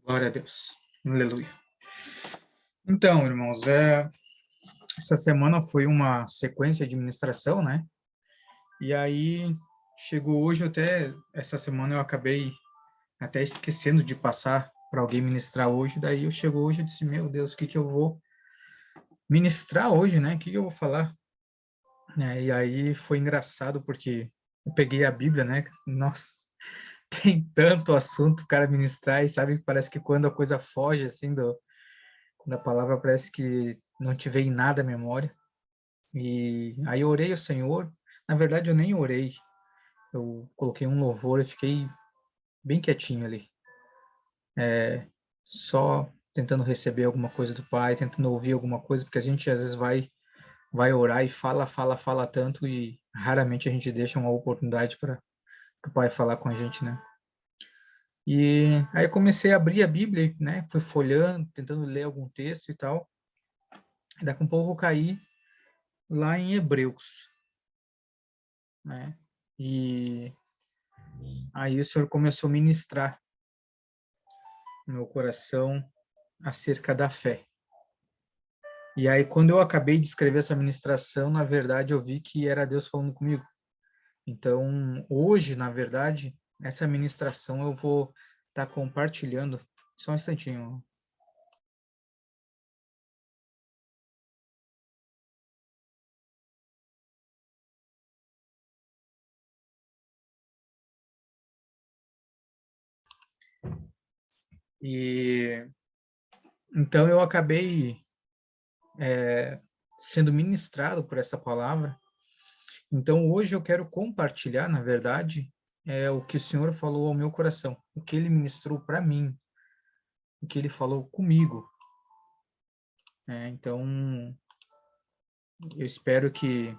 Glória a Deus. Aleluia. Então, irmãos, essa semana foi uma sequência de ministração, né? E aí, chegou hoje, essa semana eu acabei até esquecendo de passar para alguém ministrar hoje, daí eu chego hoje e disse, meu Deus, o que que eu vou ministrar hoje, né? O que que eu vou falar? E aí foi engraçado porque eu peguei a Bíblia, né? Nossa, tem tanto assunto o cara ministrar e sabe, parece que quando a coisa foge, assim, da palavra parece que não te vem nada à memória. E aí eu orei ao Senhor. Na verdade, eu nem orei. Eu coloquei um louvor e fiquei bem quietinho ali. Só tentando receber alguma coisa do Pai, tentando ouvir alguma coisa, porque a gente às vezes vai orar e fala tanto e raramente a gente deixa uma oportunidade para o Pai falar com a gente, né? E aí eu comecei a abrir a Bíblia, né? Fui folhando, tentando ler algum texto e tal. E daqui a pouco eu caí lá em Hebreus, né? E aí o Senhor começou a ministrar no meu coração acerca da fé. E aí quando eu acabei de escrever essa ministração, na verdade eu vi que era Deus falando comigo. Então, hoje, na verdade, essa ministração eu vou estar compartilhando. Só um instantinho. E então eu acabei sendo ministrado por essa palavra. Então, hoje eu quero compartilhar, na verdade, o que o Senhor falou ao meu coração, o que Ele ministrou para mim, o que Ele falou comigo. Então, eu espero que,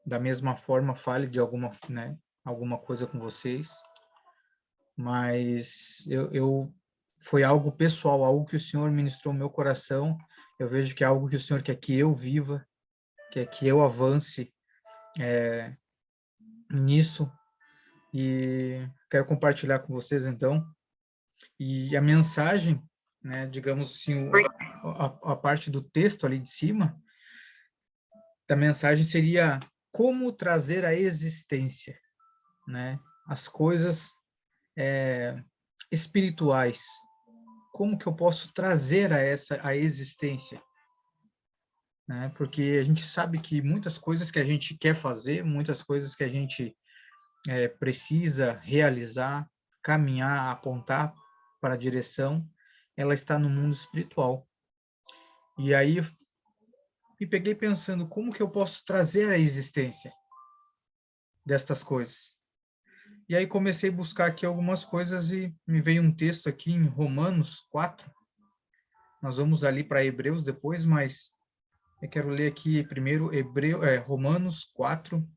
da mesma forma, fale de alguma coisa com vocês, mas foi algo pessoal, algo que o Senhor ministrou no meu coração. Eu vejo que é algo que o Senhor quer que eu viva, quer que eu avance nisso, e quero compartilhar com vocês, então. E a mensagem, né, digamos assim, a parte do texto ali de cima, da mensagem seria como trazer à existência, né, as coisas espirituais. Como que eu posso trazer a existência, né? Porque a gente sabe que muitas coisas que a gente quer fazer, muitas coisas que a gente precisa realizar, caminhar, apontar para a direção, ela está no mundo espiritual. E aí eu me peguei pensando como que eu posso trazer a existência destas coisas. E aí comecei a buscar aqui algumas coisas e me veio um texto aqui em Romanos 4. Nós vamos ali para Hebreus depois, mas eu quero ler aqui primeiro Romanos 4,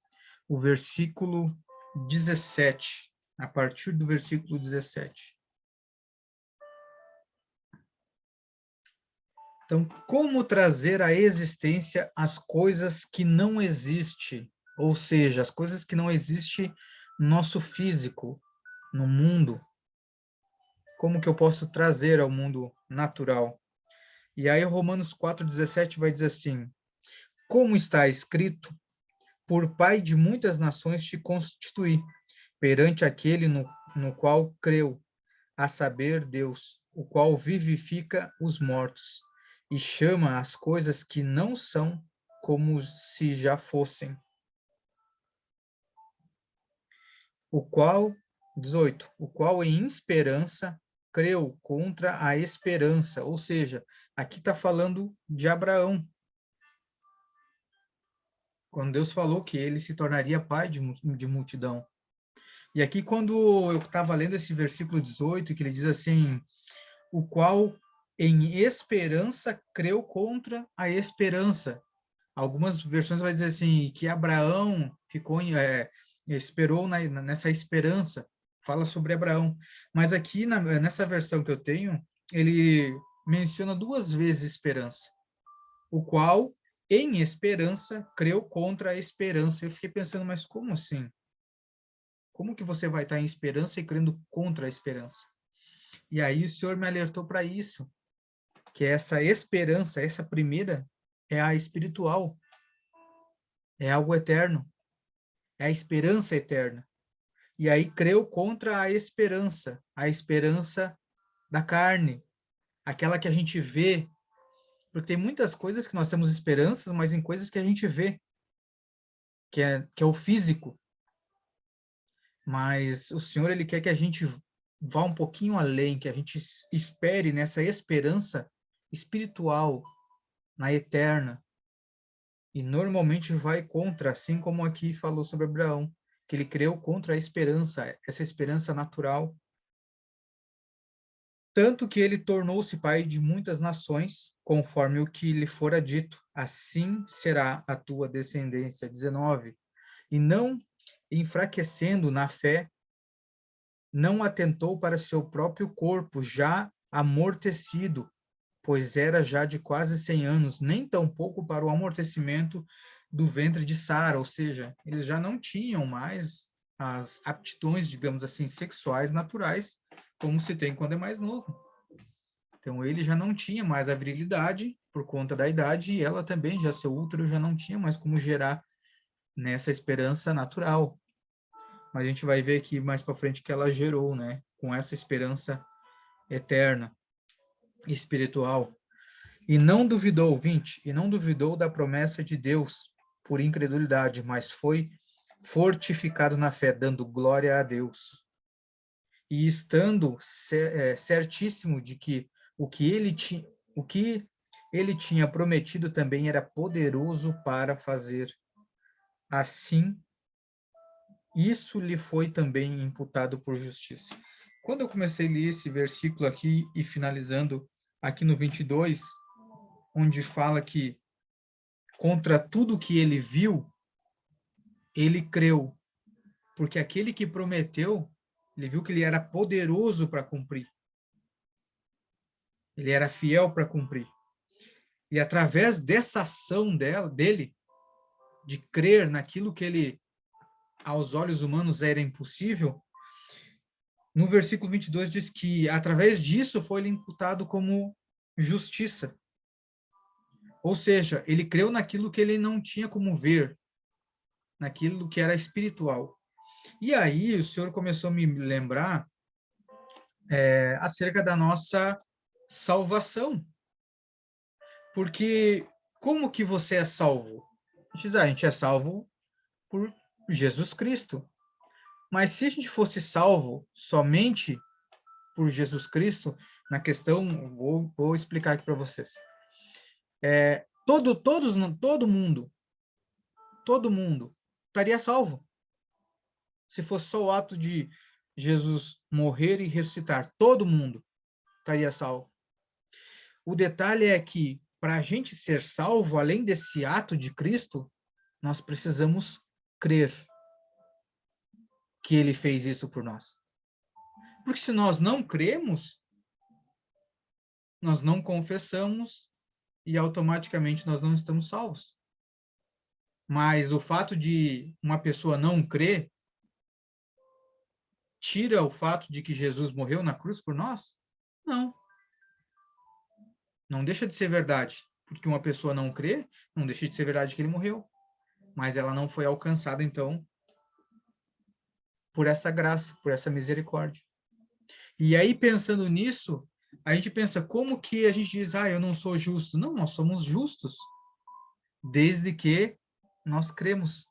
o versículo 17, a partir do versículo 17. Então, como trazer à existência as coisas que não existem, ou seja, as coisas que não existem no nosso físico, no mundo, como que eu posso trazer ao mundo natural? E aí Romanos 4:17 vai dizer assim: como está escrito, por pai de muitas nações te constituí, perante aquele no qual creu, a saber, Deus, o qual vivifica os mortos e chama as coisas que não são como se já fossem. O qual, 18, o qual em esperança creu contra a esperança, ou seja, aqui está falando de Abraão, quando Deus falou que ele se tornaria pai de multidão. E aqui, quando eu estava lendo esse versículo 18, que ele diz assim, o qual em esperança creu contra a esperança. Algumas versões vai dizer assim, que Abraão esperou nessa esperança, fala sobre Abraão. Mas aqui, nessa versão que eu tenho, ele menciona duas vezes esperança, o qual em esperança creu contra a esperança. Eu fiquei pensando, mas como assim? Como que você vai estar em esperança e crendo contra a esperança? E aí o Senhor me alertou para isso, que essa esperança, essa primeira, é a espiritual, é algo eterno, é a esperança eterna. E aí creu contra a esperança da carne, aquela que a gente vê, porque tem muitas coisas que nós temos esperanças, mas em coisas que a gente vê, que é o físico. Mas o Senhor, ele quer que a gente vá um pouquinho além, que a gente espere nessa esperança espiritual, na eterna. E normalmente vai contra, assim como aqui falou sobre Abraão, que ele creu contra a esperança, essa esperança natural. Tanto que ele tornou-se pai de muitas nações, conforme o que lhe fora dito, assim será a tua descendência. 19. E não enfraquecendo na fé, não atentou para seu próprio corpo, já amortecido, pois era já de quase 100 anos, nem tampouco para o amortecimento do ventre de Sara, ou seja, eles já não tinham mais as aptidões, digamos assim, sexuais naturais, como se tem quando é mais novo. Então, ele já não tinha mais a virilidade por conta da idade, e ela também, já seu útero já não tinha mais como gerar nessa esperança natural. Mas a gente vai ver aqui mais para frente que ela gerou, né? Com essa esperança eterna, espiritual. E não duvidou, 20, e não duvidou da promessa de Deus por incredulidade, mas foi fortificado na fé, dando glória a Deus. E estando certíssimo de que o que ele tinha prometido também era poderoso para fazer. Assim, isso lhe foi também imputado por justiça. Quando eu comecei a ler esse versículo aqui e finalizando aqui no 22, onde fala que contra tudo que ele viu, ele creu, porque aquele que prometeu, ele viu que ele era poderoso para cumprir. Ele era fiel para cumprir. E através dessa ação dele, de crer naquilo que ele, aos olhos humanos, era impossível, no versículo 22 diz que, através disso, foi-lhe imputado como justiça. Ou seja, ele creu naquilo que ele não tinha como ver, naquilo que era espiritual. E aí o Senhor começou a me lembrar acerca da nossa salvação. Porque como que você é salvo? A gente é salvo por Jesus Cristo. Mas se a gente fosse salvo somente por Jesus Cristo, na questão, vou explicar aqui para vocês. Todo mundo estaria salvo. Se fosse só o ato de Jesus morrer e ressuscitar, todo mundo estaria salvo. O detalhe é que, para a gente ser salvo, além desse ato de Cristo, nós precisamos crer que ele fez isso por nós. Porque se nós não cremos, nós não confessamos e automaticamente nós não estamos salvos. Mas o fato de uma pessoa não crer tira o fato de que Jesus morreu na cruz por nós? Não. Não deixa de ser verdade. Porque uma pessoa não crê, não deixa de ser verdade que ele morreu. Mas ela não foi alcançada, então, por essa graça, por essa misericórdia. E aí, pensando nisso, a gente pensa, como que a gente diz, eu não sou justo? Não, nós somos justos, desde que nós cremos.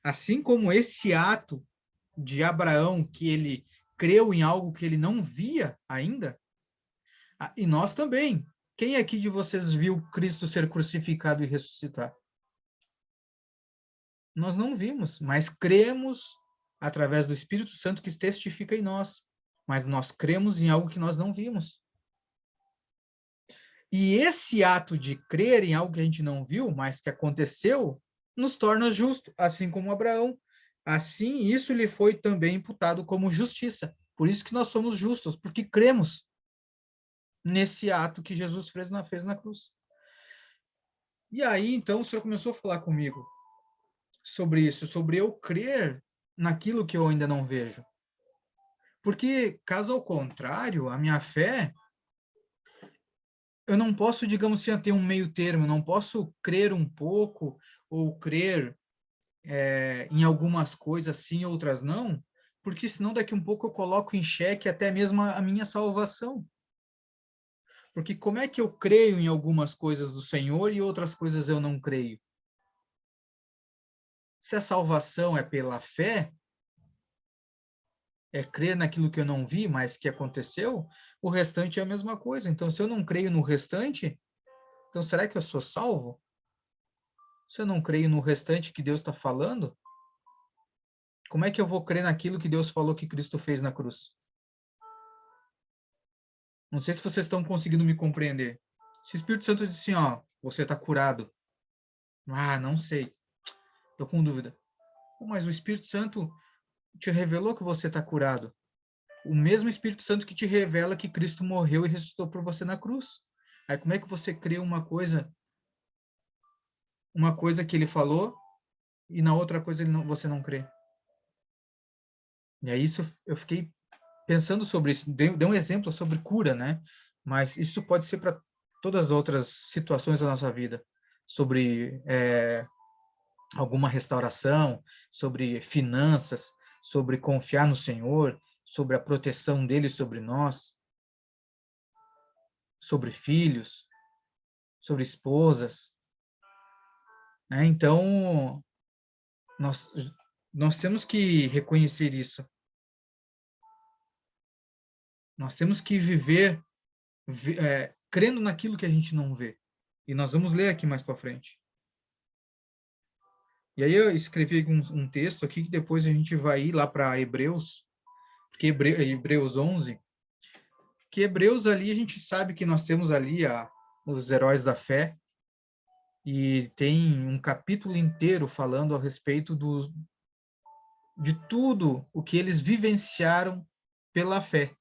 Assim como esse ato de Abraão, que ele creu em algo que ele não via ainda, e nós também. Quem aqui de vocês viu Cristo ser crucificado e ressuscitar? Nós não vimos, mas cremos através do Espírito Santo que testifica em nós. Mas nós cremos em algo que nós não vimos. E esse ato de crer em algo que a gente não viu, mas que aconteceu, nos torna justo, assim como Abraão. Assim, isso lhe foi também imputado como justiça. Por isso que nós somos justos, porque cremos nesse ato que Jesus fez na cruz. E aí, então, o Senhor começou a falar comigo sobre isso, sobre eu crer naquilo que eu ainda não vejo. Porque, caso ao contrário, a minha fé, eu não posso, digamos assim, ter um meio termo, não posso crer um pouco ou crer em algumas coisas sim, outras não, porque senão daqui um pouco eu coloco em xeque até mesmo a minha salvação. Porque como é que eu creio em algumas coisas do Senhor e outras coisas eu não creio? Se a salvação é pela fé, é crer naquilo que eu não vi, mas que aconteceu, o restante é a mesma coisa. Então, se eu não creio no restante, então será que eu sou salvo? Se eu não creio no restante que Deus está falando, como é que eu vou crer naquilo que Deus falou que Cristo fez na cruz? Não sei se vocês estão conseguindo me compreender. Se o Espírito Santo diz assim, ó, você está curado. Ah, não sei. Estou com dúvida. Mas o Espírito Santo te revelou que você está curado. O mesmo Espírito Santo que te revela que Cristo morreu e ressuscitou por você na cruz. Aí como é que você crê uma coisa que ele falou e na outra coisa você não crê? E aí isso eu fiquei pensando sobre isso. Dei um exemplo sobre cura, né? Mas isso pode ser para todas as outras situações da nossa vida, sobre alguma restauração, sobre finanças, sobre confiar no Senhor, sobre a proteção dele sobre nós, sobre filhos, sobre esposas, né? Então, nós, nós temos que reconhecer isso. Nós temos que viver crendo naquilo que a gente não vê. E nós vamos ler aqui mais para frente. E aí eu escrevi um texto aqui que depois a gente vai ir lá para Hebreus, porque Hebreus 11, que Hebreus ali a gente sabe que nós temos ali os heróis da fé, e tem um capítulo inteiro falando a respeito de tudo o que eles vivenciaram pela fé,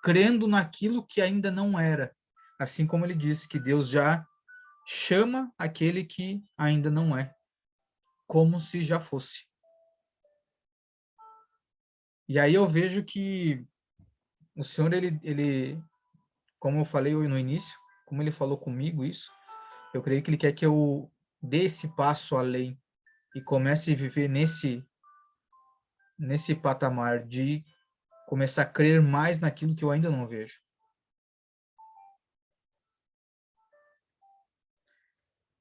crendo naquilo que ainda não era. Assim como ele disse que Deus já chama aquele que ainda não é, como se já fosse. E aí eu vejo que o Senhor, como eu falei no início, como ele falou comigo isso, eu creio que ele quer que eu dê esse passo além e comece a viver nesse patamar de começar a crer mais naquilo que eu ainda não vejo.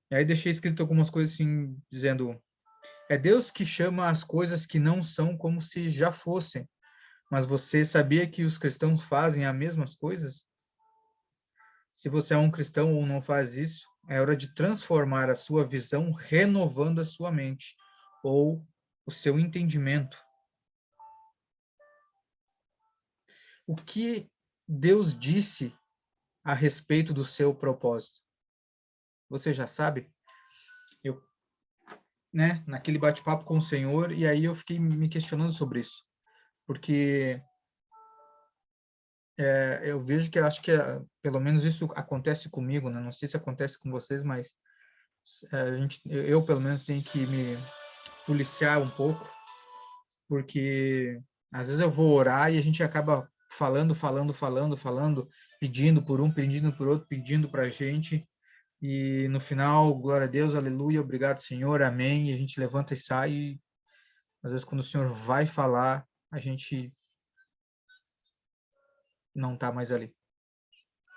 E aí deixei escrito algumas coisas assim, dizendo: é Deus que chama as coisas que não são como se já fossem. Mas você sabia que os cristãos fazem as mesmas coisas? Se você é um cristão ou não faz isso, é hora de transformar a sua visão, renovando a sua mente ou o seu entendimento. O que Deus disse a respeito do seu propósito? Você já sabe? Eu, né, naquele bate-papo com o Senhor, e aí eu fiquei me questionando sobre isso, porque eu vejo que acho que pelo menos isso acontece comigo, né? Não sei se acontece com vocês, mas eu pelo menos tenho que me policiar um pouco, porque às vezes eu vou orar e a gente acaba falando, pedindo por um, pedindo por outro, pedindo para a gente, e no final, glória a Deus, aleluia, obrigado, Senhor, amém, e a gente levanta e sai, e às vezes quando o Senhor vai falar, a gente não está mais ali,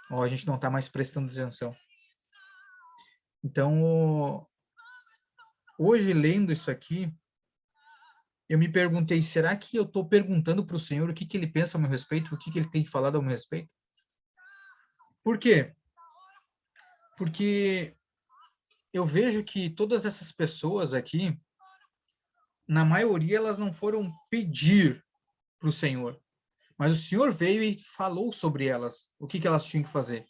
ou a gente não está mais prestando atenção. Então, hoje, lendo isso aqui, eu me perguntei, será que eu estou perguntando para o Senhor o que, que ele pensa a meu respeito, o que, que ele tem falado a meu respeito? Por quê? Porque eu vejo que todas essas pessoas aqui, na maioria, elas não foram pedir para o Senhor, mas o Senhor veio e falou sobre elas, o que, que elas tinham que fazer.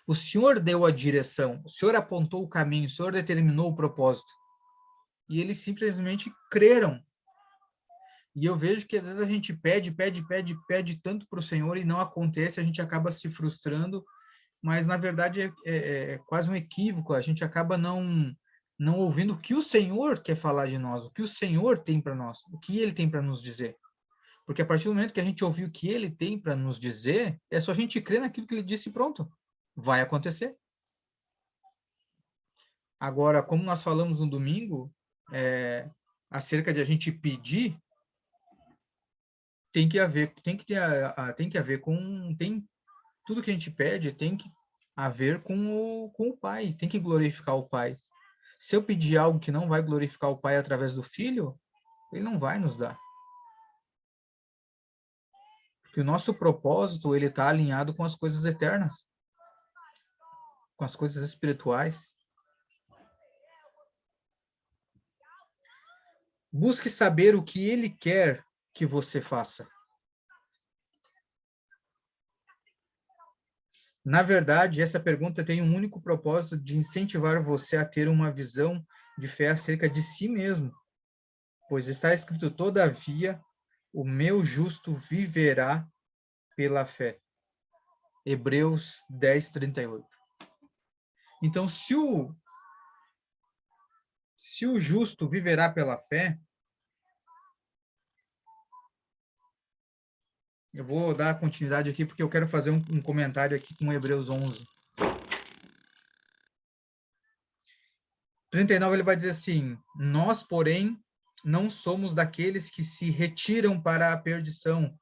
O Senhor deu a direção, o Senhor apontou o caminho, o Senhor determinou o propósito. E eles simplesmente creram. E eu vejo que às vezes a gente pede tanto para o Senhor e não acontece, a gente acaba se frustrando, mas na verdade é quase um equívoco, a gente acaba não ouvindo o que o Senhor quer falar de nós, o que o Senhor tem para nós, o que ele tem para nos dizer. Porque a partir do momento que a gente ouviu o que ele tem para nos dizer, é só a gente crer naquilo que ele disse e pronto. Vai acontecer. Agora, como nós falamos no domingo, acerca de a gente pedir, tem que haver, tem que ter tem que haver tudo que a gente pede tem que haver com o Pai, tem que glorificar o Pai. Se eu pedir algo que não vai glorificar o Pai através do Filho, ele não vai nos dar. Porque o nosso propósito, ele está alinhado com as coisas eternas, com as coisas espirituais. Busque saber o que ele quer que você faça. Na verdade, essa pergunta tem um único propósito de incentivar você a ter uma visão de fé acerca de si mesmo. Pois está escrito, todavia, o meu justo viverá pela fé. Hebreus 10, 38. Então, se o justo viverá pela fé, eu vou dar continuidade aqui porque eu quero fazer um comentário aqui com Hebreus 11. 39 ele vai dizer assim, nós, porém, não somos daqueles que se retiram para a perdição,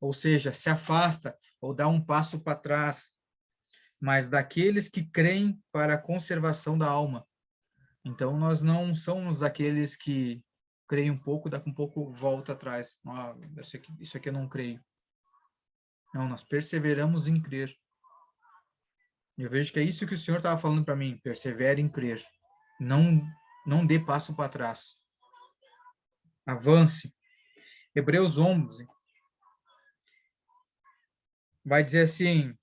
ou seja, se afasta ou dá um passo para trás, mas daqueles que creem para a conservação da alma. Então, nós não somos daqueles que creem um pouco, daqui um pouco volta atrás. Ah, isso aqui eu não creio. Não, nós perseveramos em crer. Eu vejo que é isso que o Senhor estava falando para mim, persevere em crer. Não dê passo para trás. Avance. Hebreus 11 vai dizer assim,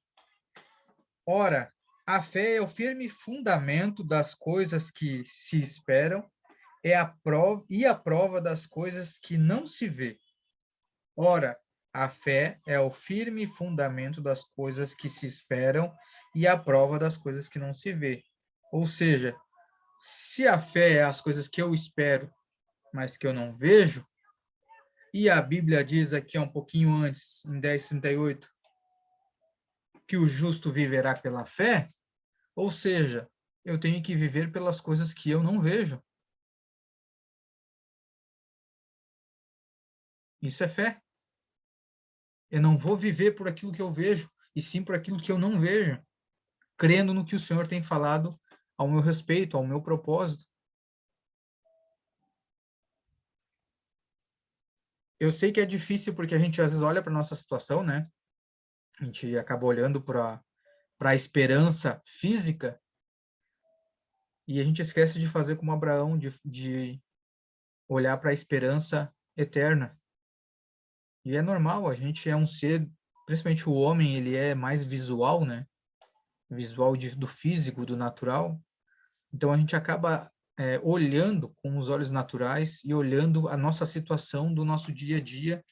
ora, a fé é o firme fundamento das coisas que se esperam a prova das coisas que não se vê. Ora, a fé é o firme fundamento das coisas que se esperam e a prova das coisas que não se vê. Ou seja, se a fé é as coisas que eu espero, mas que eu não vejo, e a Bíblia diz aqui um pouquinho antes, em 10:38, que o justo viverá pela fé, ou seja, eu tenho que viver pelas coisas que eu não vejo. Isso é fé. Eu não vou viver por aquilo que eu vejo, e sim por aquilo que eu não vejo, crendo no que o Senhor tem falado ao meu respeito, ao meu propósito. Eu sei que é difícil porque a gente às vezes olha para a nossa situação, né? A gente acaba olhando para a esperança física e a gente esquece de fazer como Abraão, de olhar para a esperança eterna. E é normal, a gente é um ser, principalmente o homem, ele é mais visual, né? Visual do físico, do natural. Então a gente acaba olhando com os olhos naturais e olhando a nossa situação do nosso dia a dia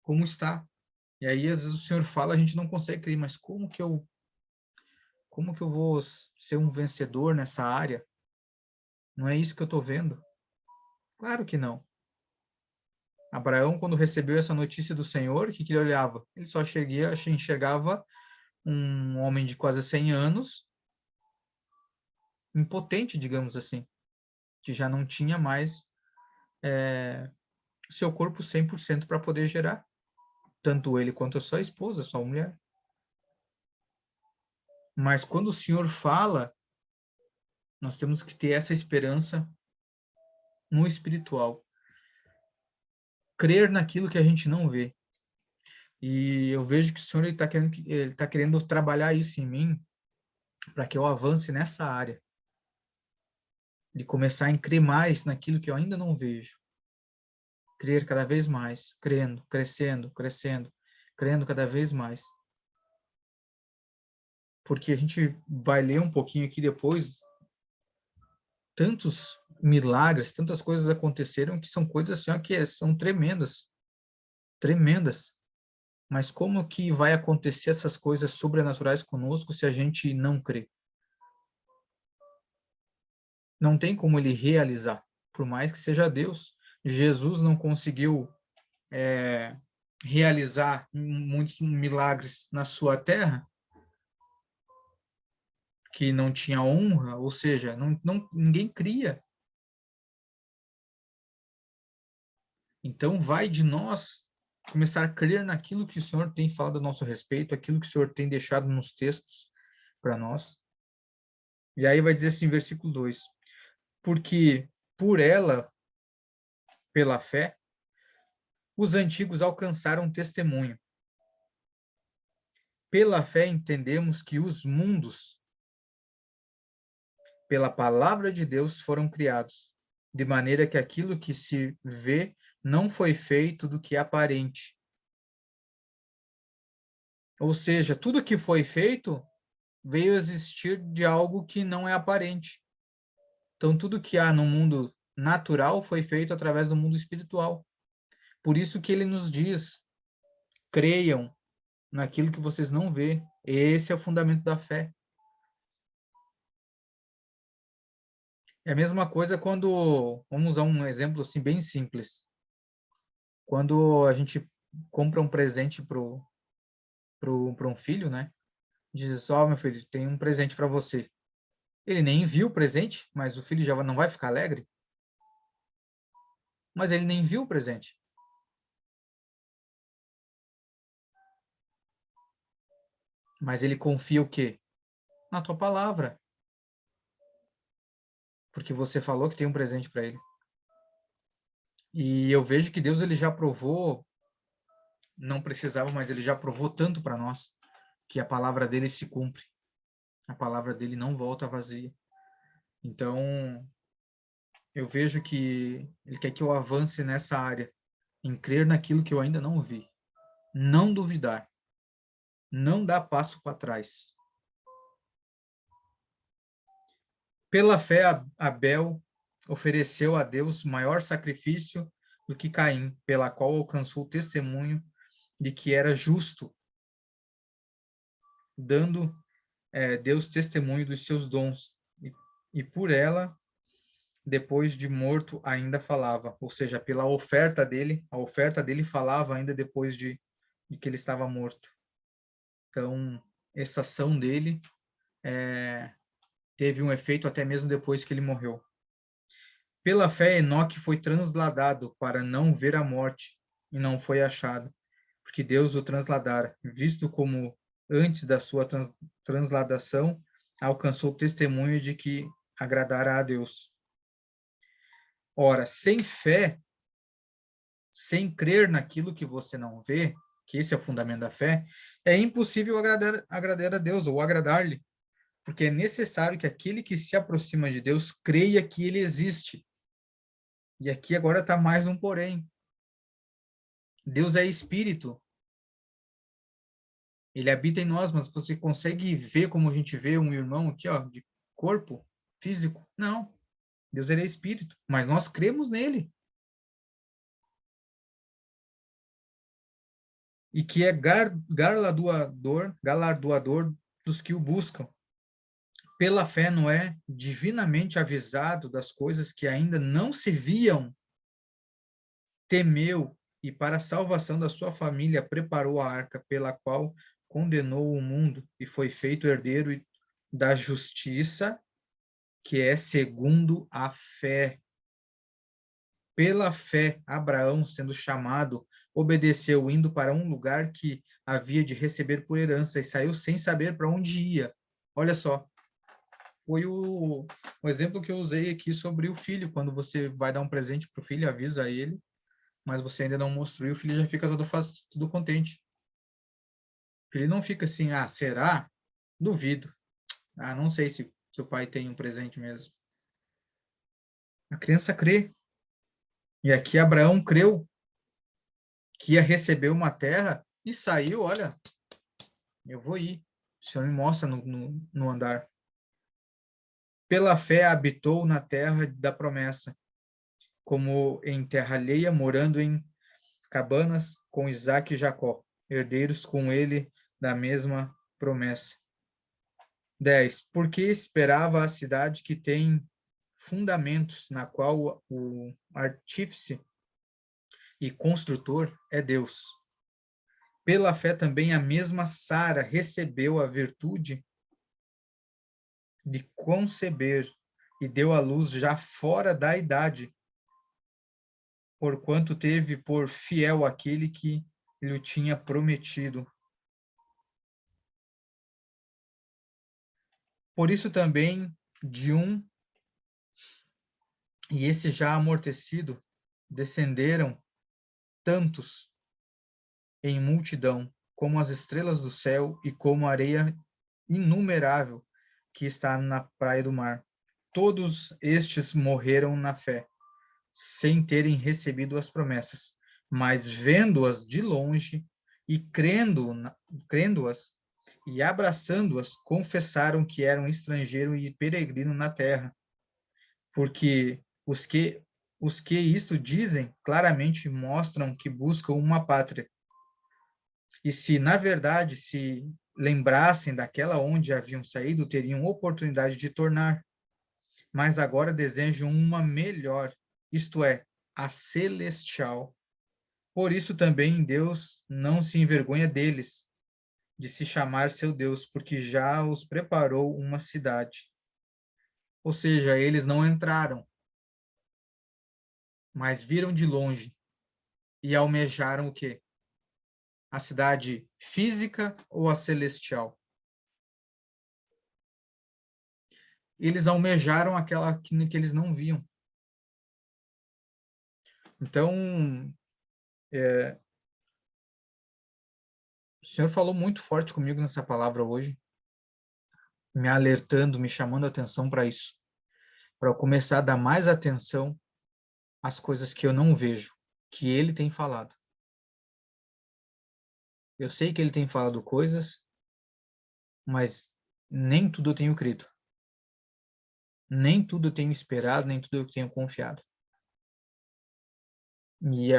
como está. E aí às vezes o Senhor fala, a gente não consegue crer, mas como que eu vou ser um vencedor nessa área? Não é isso que eu estou vendo? Claro que não. Abraão, quando recebeu essa notícia do Senhor, o que ele olhava? Ele só enxergava um homem de quase 100 anos, impotente, digamos assim, que já não tinha mais seu corpo 100% para poder gerar, tanto ele quanto a sua esposa, sua mulher. Mas quando o Senhor fala, nós temos que ter essa esperança no espiritual. Crer naquilo que a gente não vê. E eu vejo que o Senhor ele tá querendo trabalhar isso em mim para que eu avance nessa área. De começar a crer mais naquilo que eu ainda não vejo. Crer cada vez mais, crendo, crescendo, crescendo, crendo cada vez mais. Porque a gente vai ler um pouquinho aqui depois, tantos milagres, tantas coisas aconteceram que são coisas assim, ó, que são tremendas, tremendas. Mas como que vai acontecer essas coisas sobrenaturais conosco se a gente não crê? Não tem como ele realizar, por mais que seja Deus. Jesus não conseguiu realizar muitos milagres na sua terra, que não tinha honra, ou seja, ninguém cria. Então, vai de nós começar a crer naquilo que o Senhor tem falado a nosso respeito, aquilo que o Senhor tem deixado nos textos para nós. E aí vai dizer assim, versículo 2: porque por ela, pela fé, os antigos alcançaram testemunho. Pela fé entendemos que os mundos, pela palavra de Deus, foram criados, de maneira que aquilo que se vê não foi feito do que é aparente. Ou seja, tudo que foi feito veio a existir de algo que não é aparente. Então, tudo que há no mundo natural foi feito através do mundo espiritual. Por isso que ele nos diz, creiam naquilo que vocês não vê. Esse é o fundamento da fé. É a mesma coisa quando, vamos usar um exemplo assim bem simples. Quando a gente compra um presente para um filho, né? Diz, ó, meu filho, tem um presente para você. Ele nem viu o presente, mas o filho já não vai ficar alegre? Mas ele nem viu o presente. Mas ele confia o quê? Na tua palavra. Porque você falou que tem um presente para ele. E eu vejo que Deus ele já provou, não precisava, mas ele já provou tanto para nós, que a palavra dele se cumpre. A palavra dele não volta vazia. Então, eu vejo que ele quer que eu avance nessa área, em crer naquilo que eu ainda não vi. Não duvidar. Não dar passo para trás. Pela fé, Abel ofereceu a Deus maior sacrifício do que Caim, pela qual alcançou o testemunho de que era justo, dando Deus testemunho dos seus dons. E por ela, depois de morto, ainda falava. Ou seja, pela oferta dele, a oferta dele falava ainda depois de que ele estava morto. Então, essa ação dele teve um efeito até mesmo depois que ele morreu. Pela fé, Enoque foi transladado para não ver a morte, e não foi achado, porque Deus o transladara, visto como antes da sua transladação alcançou o testemunho de que agradara a Deus. Ora, sem fé, sem crer naquilo que você não vê, que esse é o fundamento da fé, é impossível agradar a Deus ou agradar-lhe, porque é necessário que aquele que se aproxima de Deus creia que ele existe. E aqui agora está mais um porém. Deus é espírito. Ele habita em nós, mas você consegue ver como a gente vê um irmão aqui, ó, de corpo físico? Não. Deus ele é espírito, mas nós cremos nele. E que é galardoador dos que o buscam. Pela fé, Noé, divinamente avisado das coisas que ainda não se viam, temeu e para a salvação da sua família preparou a arca pela qual condenou o mundo e foi feito herdeiro da justiça, que é segundo a fé. Pela fé, Abraão, sendo chamado, obedeceu, indo para um lugar que havia de receber por herança, e saiu sem saber para onde ia. Olha só, foi o exemplo que eu usei aqui sobre o filho. Quando você vai dar um presente para o filho, avisa ele, mas você ainda não mostrou, e o filho já fica tudo contente. O filho não fica assim, ah, será? Duvido. Ah, não sei se seu pai tem um presente mesmo. A criança crê. E aqui Abraão creu que ia receber uma terra e saiu, olha, eu vou ir. O Senhor me mostra no andar. Pela fé habitou na terra da promessa, como em terra alheia, morando em cabanas com Isaque e Jacó, herdeiros com ele da mesma promessa. 10. Porque esperava a cidade que tem fundamentos, na qual o artífice e construtor é Deus. Pela fé também a mesma Sara recebeu a virtude de conceber e deu à luz já fora da idade, porquanto teve por fiel aquele que lhe tinha prometido. Por isso também de um, e esse já amortecido, descenderam tantos em multidão, como as estrelas do céu e como a areia inumerável que está na praia do mar. Todos estes morreram na fé, sem terem recebido as promessas, mas vendo-as de longe e crendo-as e abraçando-as, confessaram que eram estrangeiro e peregrino na terra, porque os que isto dizem claramente mostram que buscam uma pátria. E se, na verdade, se lembrassem daquela onde haviam saído, teriam oportunidade de tornar, mas agora desejam uma melhor, isto é, a celestial. Por isso também Deus não se envergonha deles, de se chamar seu Deus, porque já os preparou uma cidade. Ou seja, eles não entraram, mas viram de longe e almejaram o quê? A cidade física ou a celestial? Eles almejaram aquela que eles não viam. Então, o Senhor falou muito forte comigo nessa palavra hoje, me alertando, me chamando a atenção para isso, para eu começar a dar mais atenção às coisas que eu não vejo, que Ele tem falado. Eu sei que Ele tem falado coisas, mas nem tudo eu tenho crido. Nem tudo eu tenho esperado, nem tudo eu tenho confiado. E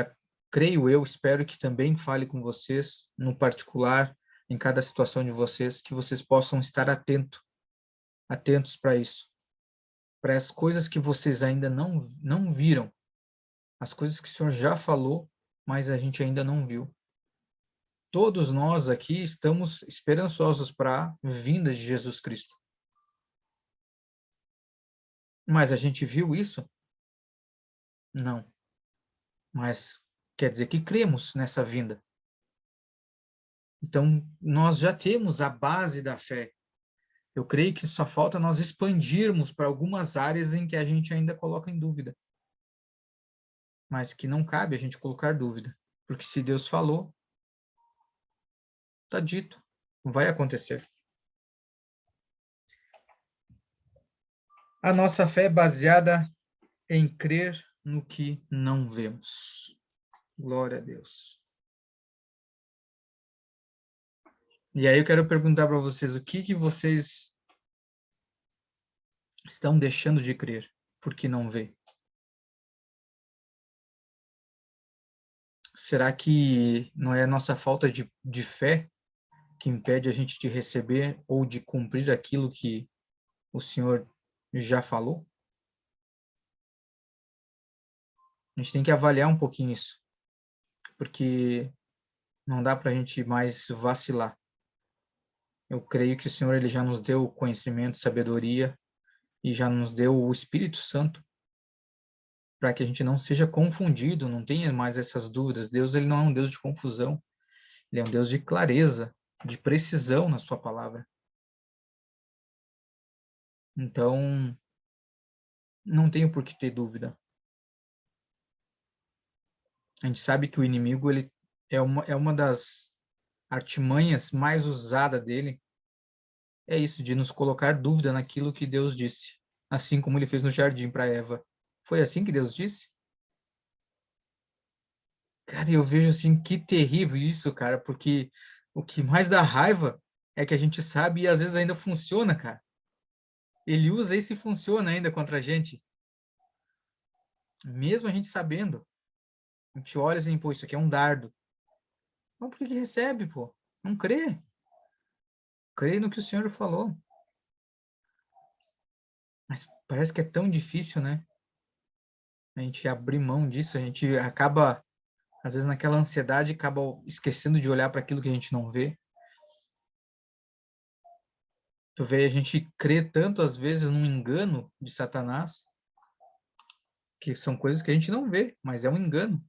creio eu, espero que também fale com vocês, no particular, em cada situação de vocês, que vocês possam estar atentos para isso, para as coisas que vocês ainda não viram, as coisas que o Senhor já falou, mas a gente ainda não viu. Todos nós aqui estamos esperançosos para a vinda de Jesus Cristo. Mas a gente viu isso? Não. Mas quer dizer que cremos nessa vinda. Então, nós já temos a base da fé. Eu creio que só falta nós expandirmos para algumas áreas em que a gente ainda coloca em dúvida. Mas que não cabe a gente colocar dúvida. Porque se Deus falou, está dito, vai acontecer. A nossa fé é baseada em crer no que não vemos. Glória a Deus. E aí eu quero perguntar para vocês, o que vocês estão deixando de crer porque não vê? Será que não é a nossa falta de fé que impede a gente de receber ou de cumprir aquilo que o Senhor já falou? A gente tem que avaliar um pouquinho isso, porque não dá para a gente mais vacilar. Eu creio que o Senhor ele já nos deu conhecimento, sabedoria e já nos deu o Espírito Santo para que a gente não seja confundido, não tenha mais essas dúvidas. Deus ele não é um Deus de confusão, ele é um Deus de clareza, de precisão na sua palavra. Então, não tenho por que ter dúvida. A gente sabe que o inimigo ele é uma das artimanhas mais usada dele, é isso, de nos colocar dúvida naquilo que Deus disse, assim como ele fez no jardim para Eva. Foi assim que Deus disse? Cara, eu vejo assim, que terrível isso, cara, porque o que mais dá raiva é que a gente sabe e às vezes ainda funciona, cara. Ele usa isso e funciona ainda contra a gente, mesmo a gente sabendo. A gente olha assim, pô, isso aqui é um dardo. Não, por que recebe, pô? Não crê. Crê no que o Senhor falou. Mas parece que é tão difícil, né? A gente abrir mão disso, a gente acaba às vezes naquela ansiedade acaba esquecendo de olhar para aquilo que a gente não vê. Tu vê, a gente crê tanto às vezes num engano de Satanás, que são coisas que a gente não vê, mas é um engano.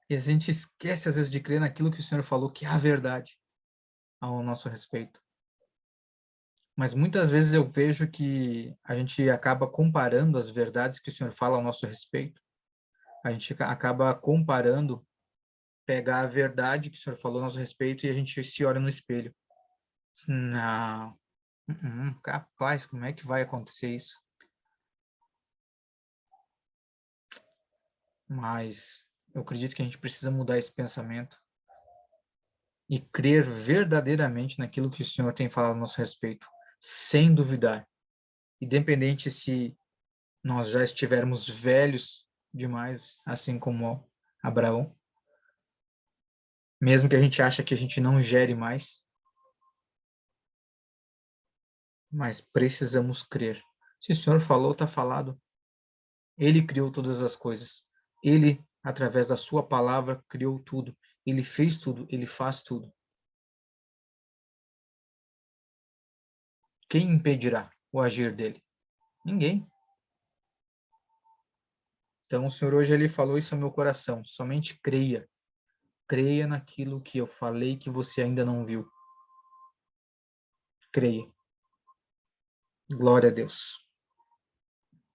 E a gente esquece às vezes de crer naquilo que o Senhor falou que é a verdade ao nosso respeito. Mas muitas vezes eu vejo que a gente acaba comparando as verdades que o Senhor fala ao nosso respeito. A gente acaba comparando, pegar a verdade que o Senhor falou ao nosso respeito e a gente se olha no espelho. Não, capaz, como é que vai acontecer isso? Mas eu acredito que a gente precisa mudar esse pensamento e crer verdadeiramente naquilo que o Senhor tem falado a nosso respeito, sem duvidar. Independente se nós já estivermos velhos demais, assim como Abraão, mesmo que a gente ache que a gente não gere mais, mas precisamos crer. Se o Senhor falou, está falado. Ele criou todas as coisas. Ele, através da sua palavra, criou tudo. Ele fez tudo, ele faz tudo. Quem impedirá o agir dele? Ninguém. Então, o Senhor hoje ele falou isso ao meu coração. Somente creia. Creia naquilo que eu falei que você ainda não viu. Creia. Glória a Deus.